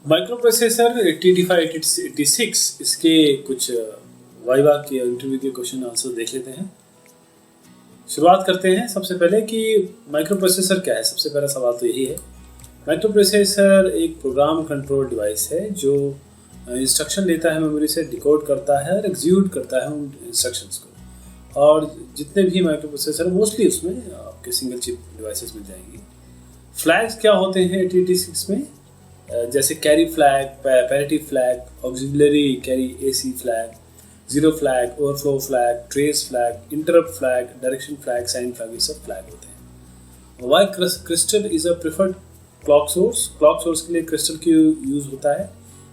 Micro processor 8085 86 इसके कुछ viva के इंटरव्यू के क्वेश्चन आंसर देख लेते हैं। शुरुआत करते हैं सबसे पहले कि माइक्रो प्रोसेसर क्या है। सबसे पहला सवाल तो यही है। माइक्रो प्रोसेसर एक प्रोग्राम कंट्रोल डिवाइस है जो इंस्ट्रक्शन लेता है मेमोरी से, डिकोड करता है और एग्जीक्यूट करता है उन इंस्ट्रक्शंस को। और जितने भी माइक्रो प्रोसेसर मोस्टली उसमें आपके सिंगल चिप डिवाइसेस मिल जाएंगी। फ्लैग्स क्या होते हैं 8086 में, जैसे carry flag, parity flag, auxiliary carry AC flag, zero flag, overflow flag, trace flag, interrupt flag, direction flag, sign flag, ये सब फ्लैग होते हैं। Why crystal is a preferred clock source. Clock source के लिए क्रिस्टल की use होता है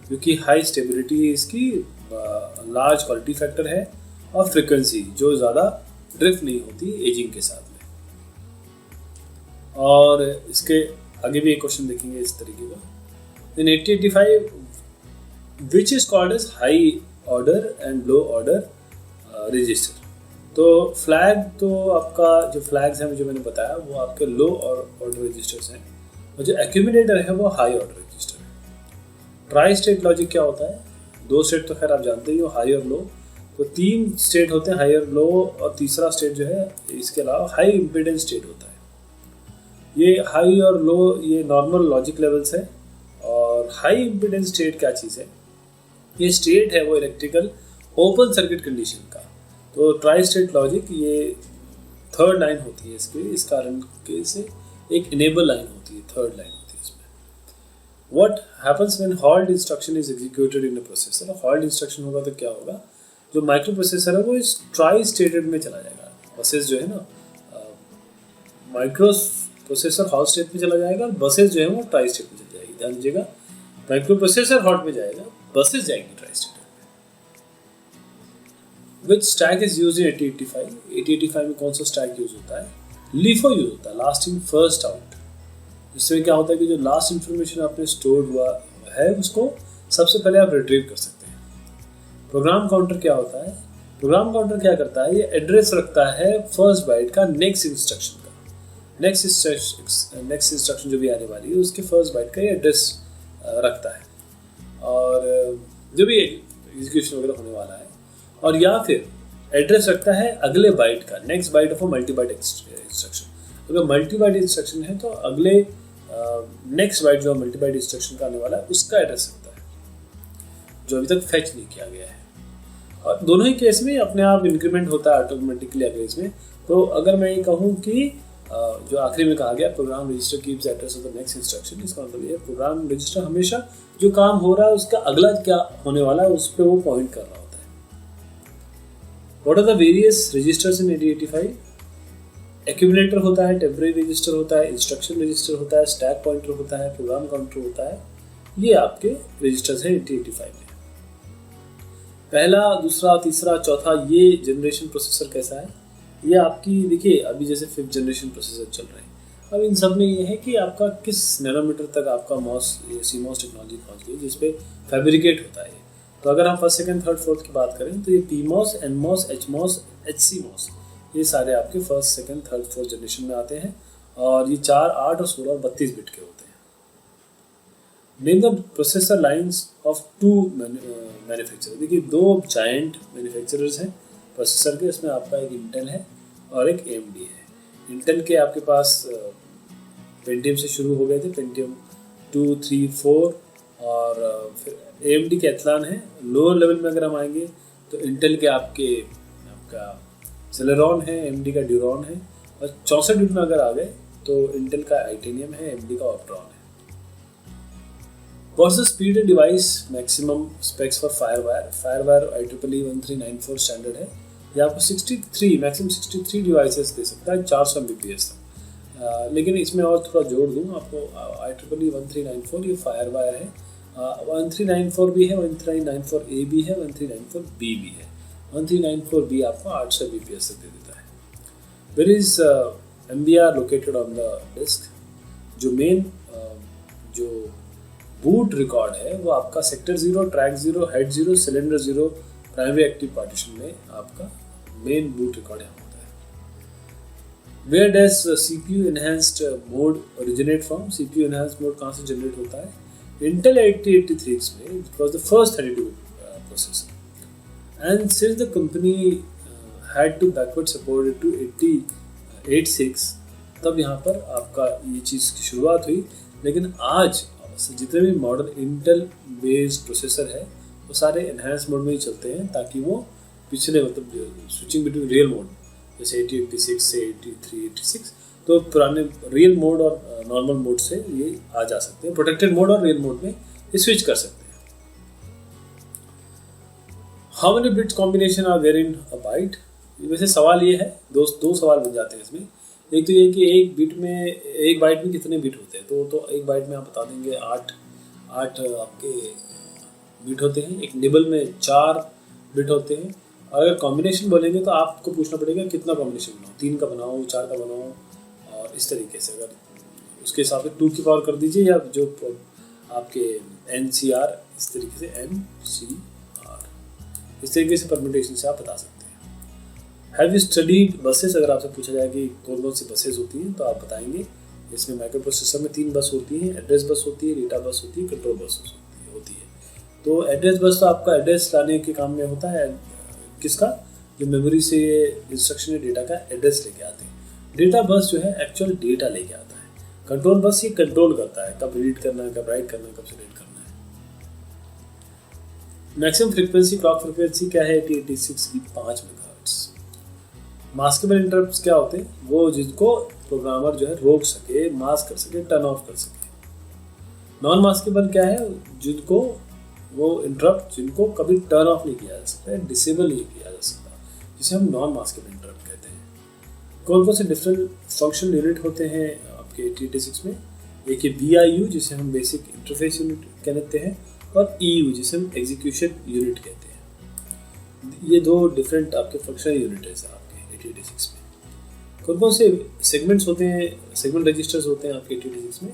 क्योंकि हाई स्टेबिलिटी है इसकी, लार्ज क्वालिटी फैक्टर है और फ्रिक्वेंसी जो ज़्यादा ड्रिफ्ट नहीं होती एजिंग के साथ में। और इसके आगे भी एक क्वेश्चन देखेंगे इस तरीके का। In 8085 which is called as high order and low order register. तो फ्लैग तो आपका जो फ्लैग्स हैं जो मैंने बताया वो आपके लो ऑर्डर रजिस्टर्स हैं, और जो एक्यूमुलेटर है वो हाई ऑर्डर रजिस्टर है। ट्राई स्टेट लॉजिक क्या होता है? दो स्टेट तो खैर आप जानते ही हो, हाई और लो। तो तीन स्टेट होते हैं, हाई और लो, और तीसरा स्टेट जो है इसके अलावा हाई इम्पीडेंस स्टेट होता है। ये हाई और लो ये नॉर्मल लॉजिक लेवल्स है। और हाई इम्पीडेंस स्टेट क्या चीज़ है? ये स्टेट है वो इलेक्ट्रिकल ओपन सर्किट कंडीशन का। तो ट्राई स्टेट लॉजिक ये थर्ड लाइन होती है इसके, इस कारण के से एक इनेबल लाइन होती है, थर्ड लाइन होती है इसमें। What happens when halt instruction is executed in a processor. Halt instruction होगा तो क्या होगा, जो माइक्रो प्रोसेसर है वो इस ट्राई स्टेटेड में चला जाएगा। बसेस जो है ना, माइक्रो प्रोसेसर हॉट स्टेट में चला जाएगा और बसेस जो है वो ट्राई स्टेट में चल जाएगी। ध्यान दीजिएगा, माइक्रो प्रोसेसर हॉट में जाएगा, बसेस जाएंगी ट्राई स्टेट में। विच स्टैक इज यूज इन 8085। 8085 में कौन सा स्टैक यूज होता है? लीफो यूज होता है, लास्ट इन फर्स्ट आउट। जिसमें क्या होता है कि जो लास्ट इंफॉर्मेशन आपने स्टोर हुआ है उसको सबसे पहले आप रिट्रीव कर सकते हैं। प्रोग्राम काउंटर क्या होता है? प्रोग्राम काउंटर क्या करता है, ये एड्रेस रखता है फर्स्ट बाइट का नेक्स्ट इंस्ट्रक्शन का। नेक्स्ट इंस्ट्रक्शन जो भी आने वाली है उसके फर्स्ट बाइट का ये एड्रेस रखता है, और जो भी एग्जीक्यूशन वगैरह होने वाला है। और या फिर एड्रेस रखता है अगले बाइट का, next byte of a multi byte instruction. अगर मल्टी बाइट इंस्ट्रक्शन है तो अगले नेक्स्ट बाइट जो मल्टी बाइट इंस्ट्रक्शन का आने वाला है उसका एड्रेस रखता है, जो अभी तक फेच नहीं किया गया है। और दोनों ही केस में अपने आप इंक्रीमेंट होता है ऑटोमेटिकली अगले इसमें। तो अगर मैं ये कहूँ कि जो आखिरी में कहा गया program register keeps address of the next instruction, इसका मतलब ये प्रोग्राम रजिस्टर हमेशा जो काम हो रहा है उसका अगला क्या होने वाला है उस पर वो पॉइंट कर रहा होता है। What are the various registers in 8085? Accumulator होता है, टेम्परेरी रजिस्टर होता है, इंस्ट्रक्शन रजिस्टर होता है, स्टैक पॉइंटर होता है, प्रोग्राम काउंटर होता है। ये आपके रजिस्टर्स हैं 8085 में। पहला, दूसरा, तीसरा, चौथा, ये जनरेशन प्रोसेसर कैसा है? ये आपकी देखिए अभी जैसे 5th जनरेशन प्रोसेसर चल रहे हैं। अब इन सब में ये है कि आपका किस नैनोमीटर तक आपका सीमॉस टेक्नोलॉजी पहुंच गई जिसपे फैब्रिकेट होता है। तो अगर हम फर्स्ट, सेकंड, थर्ड, फोर्थ की बात करें तो ये पीमॉस, एनमॉस, एचमॉस, एचसीमॉस, ये सारे आपके first, second, third, fourth generation में आते हैं। और ये 4, 8 और 16 और 32 बिट के होते हैं। Name the processor lines of 2 manufacturer. देखिए 2 जायंट मैन्युफैक्चरर्स हैं प्रोसेसर के, इसमें आपका एक इंटेल है और एक AMD है। इंटेल के आपके पास पेंटियम से शुरू हो गए थे, पेंटियम 2, 3, 4, और फिर AMD के एथलान है। लोअर लेवल में अगर हम आएंगे तो इंटेल के आपका सेलेरॉन है, AMD का ड्यूरॉन है, और 64 बिट में अगर आ गए तो इंटेल का टाइटेनियम है, AMD का ऑप्ट्रॉन है। What's the speed and device maximum specs for FireWire? FireWire IEEE 1394 standard है। ये आपको 63 मैक्सिमम 63 डिवाइसेस दे सकता है 400 Mbps तक। लेकिन इसमें और थोड़ा जोड़ दूँ आपको, IEEE 1394 ये FireWire है। 1394 भी है, 1394A भी है, 1394B भी है। 1394B आपको 800 Mbps तक दे देता है। Where is MBR located on the disk? जो मेन जो बूट रिकॉर्ड है वो आपका sector 0, track 0, head 0, cylinder 0 primary active partition में आपका मेन बूट रिकॉर्ड यहाँ होता है। Where does CPU enhanced mode originate from? CPU enhanced mode कहाँ से जनरेट होता है? Intel 8086 में it was the first 32 processor, and since the company had to backward support it to 8086, तब यहाँ पर आपका ये चीज़ की शुरुआत हुई। लेकिन आज जितने भी मॉडल इंटेल बेस्ड प्रोसेसर है वो सारे एनहांस मोड में ही चलते हैं, ताकि वो पिछले मतलब स्विचिंग बिटवीन रियल मोड जैसे 8086 से 8386, तो पुराने रियल मोड और नॉर्मल मोड से ये आ जा सकते हैं, प्रोटेक्टेड मोड और रियल मोड में ये स्विच कर सकते हैं। How many bits combination are there in a byte? वैसे सवाल ये है, दो सवाल बन जाते हैं इसमें। एक तो ये कि एक बाइट में कितने बिट होते हैं, तो एक बाइट में आप बता देंगे 8 आपके बिट होते हैं। एक निबल में 4 बिट होते हैं। और अगर कॉम्बिनेशन बोलेंगे तो आपको पूछना पड़ेगा कितना कॉम्बिनेशन बनाओ, 3 का बनाओ, 4 का बनाओ, और इस तरीके से। अगर उसके हिसाब से 2 की पावर कर दीजिए, या जो आपके NCR इस तरीके से NCR इस तरीके से परम्यूटेशन से आप बता सकते हैं। Have you studied buses? अगर आपसे पूछा जाए कि कौन कौन सी बसेस होती हैं तो आप बताएंगे इसमें माइक्रो प्रोसेसर में 3 बस होती हैं, एड्रेस बस होती है, डेटा बस होती है, कंट्रोल बस होती है। तो एड्रेस बस तो आपका एड्रेस लाने के काम में होता है, किसका, जो मेमोरी से इंस्ट्रक्शन डेटा का एड्रेस लेके आते हैं। डेटा बस जो है एक्चुअल डेटा लेके आता है। कंट्रोल बस ये कंट्रोल करता है, कब रीड करना है, कब राइट करना है, कब सेलेक्ट करना है। मैक्सिमम फ्रीक्वेंसी, क्लॉक फ्रीक्वेंसी क्या है 8086 की? 5 मेगाहर्ट्ज। मास्केबल इंटरप्ट्स क्या होते हैं? वो जिनको प्रोग्रामर जो है रोक सके, मास्क कर सके, टर्न ऑफ कर सके। नॉन मास्केबल क्या है? जिनको वो इंटरप्ट जिनको कभी टर्न ऑफ नहीं किया जा सकता, डिसेबल नहीं किया जा सकता, जिसे हम नॉन मास्केबल इंटरप्ट कहते हैं। कौन कौन से डिफरेंट फंक्शनल यूनिट होते हैं आपके 8086 में? एक है BIU जिसे हम बेसिक इंटरफेस यूनिट कहते हैं, और EU जिसे हम एग्जीक्यूशन यूनिट कहते हैं। ये 2 डिफरेंट आपके फंक्शनल यूनिट है आपके 8086 में। कौन कौन से सेगमेंट्स होते हैं, सेगमेंट रजिस्टर्स होते हैं आपके 8086 में?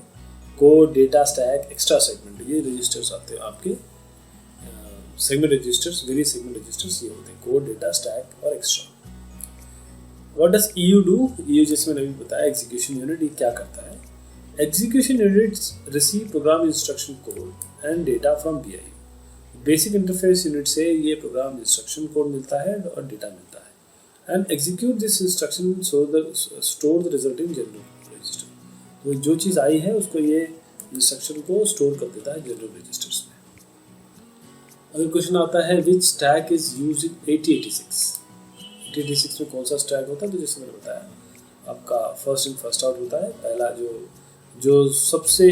Code, data, stack, extra segment, ये रजिस्टर्स आते हैं आपके segment registers. Various segment registers ये होते हैं, कोड, डेटा, स्टैक और extra. What does EU do? EU जैसे मैंने अभी बताया एग्जीक्यूशन यूनिट, ये क्या करता है? Execution units receive programme instruction code and data from BIU। Basic interface unit से ये प्रोग्राम इंस्ट्रक्शन कोड मिलता है और डेटा मिलता है, and execute this instruction store the result in general register. तो जो चीज़ आई है उसको ये इंस्ट्रक्शन को स्टोर कर देता है जनरल रजिस्टर्स में। अगर क्वेश्चन आता है विच स्टैक इज यूज्ड इन 8086 में कौन सा स्टैक होता है, तो जैसे मैंने बताया आपका फर्स्ट इन फर्स्ट आउट होता है। पहला जो सबसे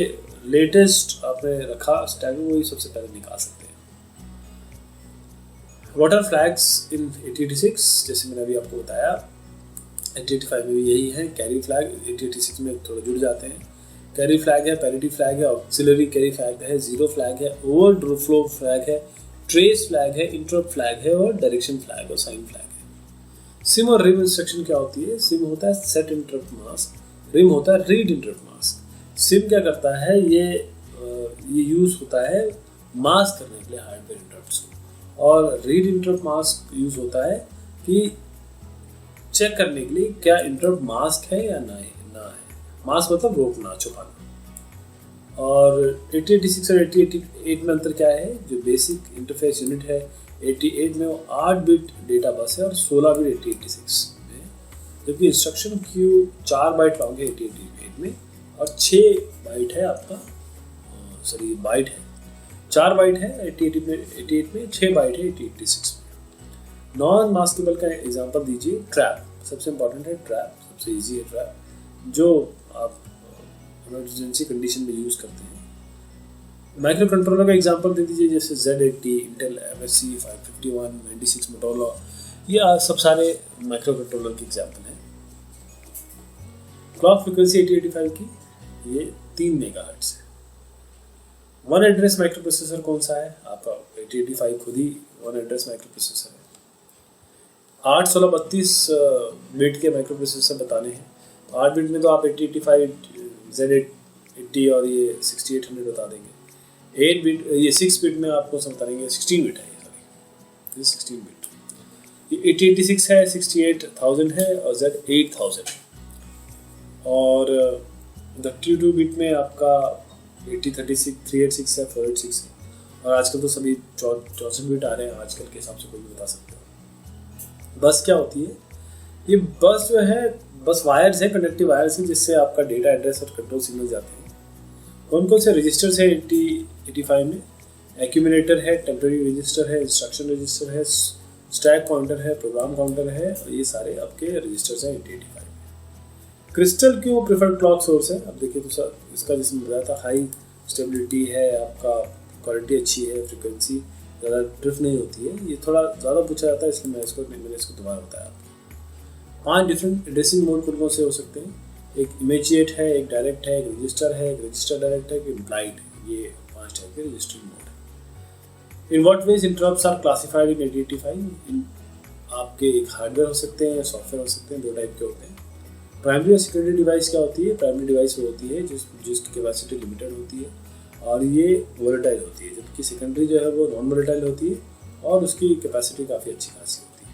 लेटेस्ट आपने रखा स्टैक वही सबसे पहले निकाल सकते हैं। व्हाट आर फ्लैग्स इन 8086? जैसे मैंने अभी आपको बताया 8085 में भी यही है। कैरी फ्लैग 8086 में थोड़ा जुड़ जाते हैं। कैरी फ्लैग है, पैरिटी फ्लैग है, ऑक्सिलरी कैरी फ्लैग है, जीरो फ्लैग है, ओवरफ्लो फ्लैग है, ट्रेस फ्लैग है, इंटरप्ट फ्लैग है, और डायरेक्शन फ्लैग और साइन फ्लैग है। सिम और रिम इंस्ट्रक्शन क्या होती है? सिम होता है सेट इंटरप्ट मास्क, रिम होता है रीड इंटरप्ट मास्क। सिम क्या करता है? ये यूज होता है मास्क करने के लिए हार्डवेयर इंटरप्ट्स को, और रीड इंटरप्ट मास्क यूज होता है कि चेक करने के लिए क्या इंटरप्ट मास्क है या ना है। मास्क मतलब रोकना, छुपाना। और 8086 और 8088 में अंतर क्या है? जो बेसिक इंटरफेस यूनिट है 88 में वो 8 बिट डेटा बस है और 16 बिट 8086 में, जबकि इंस्ट्रक्शन क्यू 4 बाइट पाओगे 8088 में, और 6 बाइट है आपका, सॉरी बाइट है 4 बाइट है 88 में, 6 बाइट है 8086 में। नॉन मास्केबल का एग्जांपल दीजिए। ट्रैप सबसे इंपॉर्टेंट है, ट्रैप सबसे इजी है। ट्रैप जो आप इमरजेंसी कंडीशन में यूज़ करते हैं। माइक्रो कंट्रोलर का एग्जांपल दे दीजिए, जैसे Z80, इंटेल MSC 551, 96 मोटोरोला, ये सब सारे माइक्रो कंट्रोलर के एग्जांपल हैं। क्लॉक फ्रीक्वेंसी 8085 की ये 3 मेगाहर्ट्ज है। वन एड्रेस माइक्रो प्रोसेसर कौन सा है? आपका 8085 खुद ही वन एड्रेस माइक्रो प्रोसेसर है। 8, 16, 32 बिट के माइक्रो प्रोसेसर बताने हैं। 8 बिट में तो आप 8085, Z80 और ये 6800 बता देंगे। 8 बिट, ये 6 बिट में आपको सब बता देंगे। 16 बिट है ये 16 बिट। ये 8086 है, 68000 है, और Z8000 है। और 32 बिट में आपका 8036 386 है, 486 है, और आजकल तो सभी 64 बिट आ रहे हैं, आजकल के हिसाब से कोई भी बता सकते हो। बस क्या होती है, ये बस जो है, बस वायर्स है, कंडक्टिव वायर्स है, जिससे आपका डेटा एड्रेस और कंट्रोल सिग्नल जाते हैं। कौन कौन से रजिस्टर्स है 8085 में? एक्यूमुलेटर है, टेम्पररी रजिस्टर है, इंस्ट्रक्शन रजिस्टर है, स्टैक पॉइंटर है, प्रोग्राम काउंटर है, और ये सारे आपके रजिस्टर्स हैं 8085 में। क्रिस्टल क्यों प्रेफर्ड क्लॉक सोर्स है? अब देखिए तो सर, इसका जिसमें बताया था, हाई स्टेबिलिटी है, आपका क्वालिटी अच्छी है, फ्रिक्वेंसी ज़्यादा ड्रिफ्ट नहीं होती है। ये थोड़ा ज़्यादा पूछा जाता है, इसलिए मैंने इसको दोबारा बताया आपको। 5 डिफरेंट एड्रेसिंग मोड कौन कौन से हो सकते हैं? एक इमीडिएट है, एक डायरेक्ट है, एक रजिस्टर है, एक रजिस्टर डायरेक्ट है, एक इम्प्लाइड है। ये 5 टाइप के रजिस्टरिंग मोड है। In what ways interrupts are classified in 8085? आपके एक हार्डवेयर हो सकते हैं, सॉफ्टवेयर हो सकते हैं, 2 टाइप के होते हैं। प्राइमरी और सेकेंडरी डिवाइस क्या होती है? प्राइमरी डिवाइस वो होती है जिसकी कैपेसिटी लिमिटेड होती है और ये वोलेटाइल होती है, जबकि सेकेंडरी जो है वो नॉन वोलेटाइल होती है और उसकी कैपेसिटी काफ़ी अच्छी खासी होती है।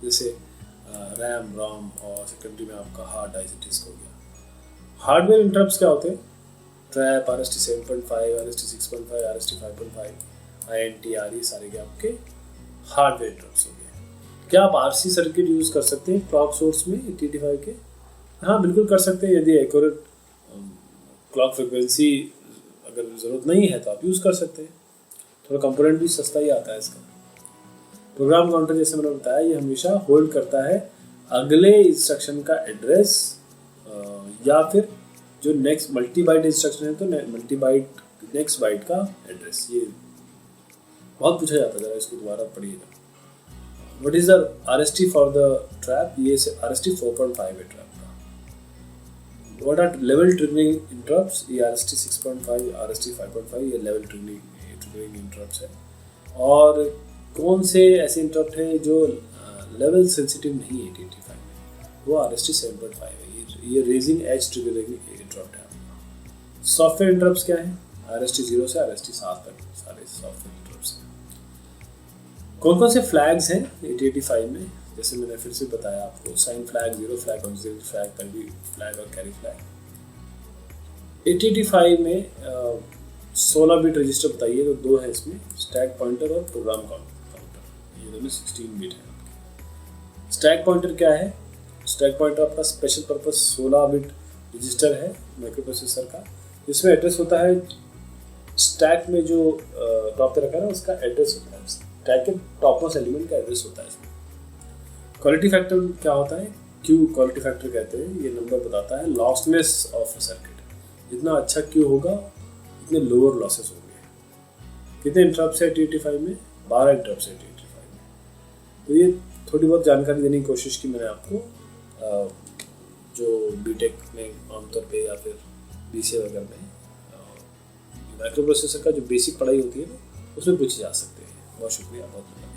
जैसे रैम, रोम, और सेकेंडरी में आपका हार्ड ड्राइव डिस्क हो गया। हार्डवेयर इंटरप्ट्स क्या होते हैं? Trap, RST 7.5, RST 6.5, RST 5.5, INTR, ये सारे के आपके हार्डवेयर इंटरप्ट्स हो गए। क्या आप RC सर्किट यूज़ कर सकते हैं क्लॉक सोर्स में 8085 के? हाँ, बिल्कुल कर सकते हैं। यदि एक्यूरेट क्लॉक फ्रिक्वेंसी अगर ज़रूरत नहीं है तो आप यूज़ कर सकते हैं। थोड़ा कंपोनेंट भी सस्ता ही आता है इसका। प्रोग्राम काउंटर जैसे मैंने बताया, ये हमेशा होल्ड करता है अगले इंस्ट्रक्शन का एड्रेस, या फिर जो नेक्स्ट मल्टी बाइट इंस्ट्रक्शन है तो मल्टी बाइट नेक्स्ट बाइट का एड्रेस। ये बहुत पूछा जाता है, जरा इसको दोबारा पढ़िएगा। What is the RST for the trap? ये RST 4.5 है ट्रैप का। What are level triggering interrupts? ये RST 6.5, RST 5.5, ये लेवल ट्रिगरिंग इंटरप्ट्स है। और कौन से ऐसे इंटरप्ट हैं जो लेवल सेंसिटिव नहीं है 8085 में? वो RST 7.5 है। ये रेजिंग एज ट्रिगरिंग इंटरप्ट है। सॉफ्टवेयर इंटरप्ट्स क्या है? RST 0 से RST 7 तक सारे सॉफ्टवेयर इंटरप्ट्स हैं। कौन कौन से फ्लैग्स हैं 8085 में? जैसे मैंने फिर से बताया आपको, sign flag, zero flag, auxiliary flag, कन्वी फ्लैग और कैरी फ्लैग। 8085 में 16 बिट रजिस्टर बताइए तो 2 है इसमें, स्टैक पॉइंटर और प्रोग्राम काउंटर। ये दोनों 16 बिट है। स्टैक पॉइंटर क्या है? स्टैक पॉइंटर आपका स्पेशल पर्पस 16 बिट रजिस्टर है माइक्रो प्रोसेसर का, जिसमें एड्रेस होता है स्टैक में जो टॉप पे रखा है ना, उसका एड्रेस होता है, स्टैक के टॉप मोस्ट एलिमेंट का एड्रेस होता है इसमें। क्वालिटी फैक्टर क्या होता है? क्यू क्वालिटी फैक्टर कहते हैं। ये नंबर बताता है लॉसनेस ऑफ सर्किट। जितना अच्छा क्यू होगा उतने लोअर लॉसेस होंगे। कितने इंटरप्ट्स है 8085 में? 12 इंटरप्ट्स है 8085 में। तो ये थोड़ी बहुत जानकारी देने की कोशिश की मैंने आपको, जो बीटेक में आमतौर पे या फिर BCA वगैरह में माइक्रो प्रोसेसर का जो बेसिक पढ़ाई होती है ना, उसमें पूछे जा सकते हैं। बहुत शुक्रिया, बहुत धन्यवाद।